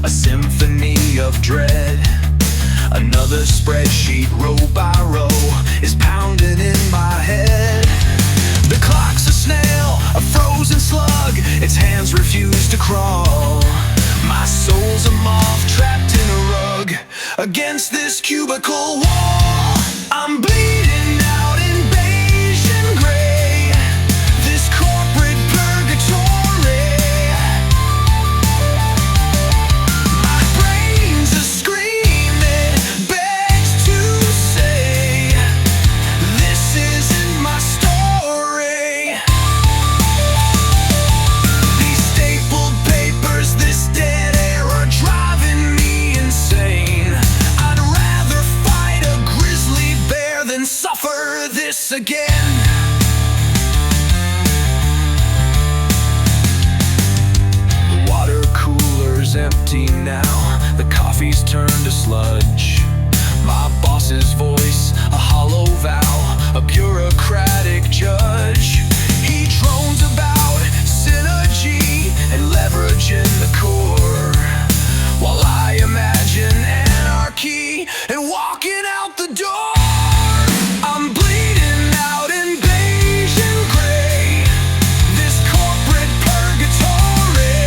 a symphony of dread. Another spreadsheet, row by row, is pounding in my head. The clock's a snail, a frozen slug, its hands refuse to crawl. My soul's a moth trapped in a rug against this cubicle wall. I'm bleeding out in beige and gray, this corporate purgatory. My brain's a scream, it begs to say, this isn't my story. These stapled papers, this dead air are driving me insane. I'd rather fight a grizzly bear than suffer this again. The water cooler's empty now, the coffee's turned to sludge. My boss's voice, a hollow vow, a bureaucratic judge. He drones about synergy and leverage in the core, while I imagine anarchy and walking out the door. I'm bleeding out in beige and gray, this corporate purgatory.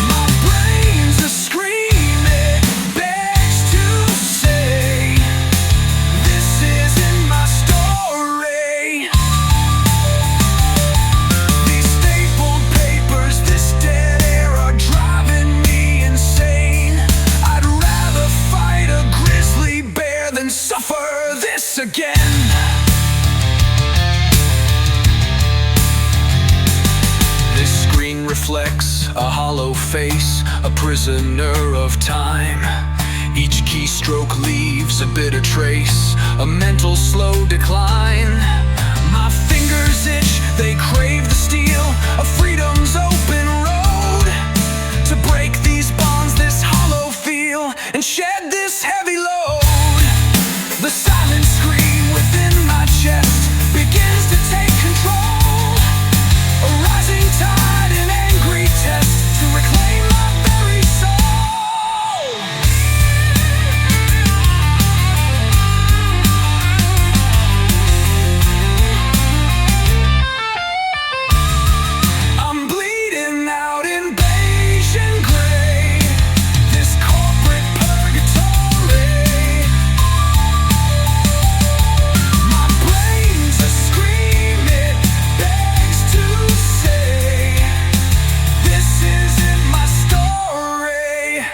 My brain's a scream, it begs to say, this isn't my story. These stapled papers, this dead air are driving me insane. I'd rather fight a grizzly bear than suffer this again. This screen reflects a hollow face, a prisoner of time. Each keystroke leaves a bitter trace, a mental slow decline. My fingers itch, they crave the steel of freedom's open road, to break these bonds, this hollow feel, and shed this heavy load. The silent scream within my chest begins to take control, a rising tide, an angry test to reclaim my very soul. I'm bleeding out in beige and gray, this corporate purgatory. My brain's a scream, it begs to say, this isn't my story.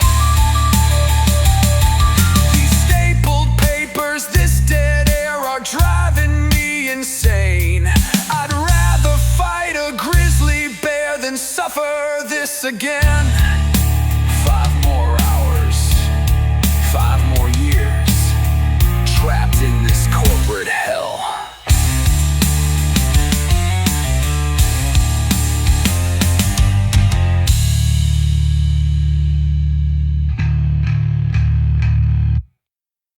These stapled papers, this dead air are driving me insane. I'd rather fight a grizzly bear than suffer this again.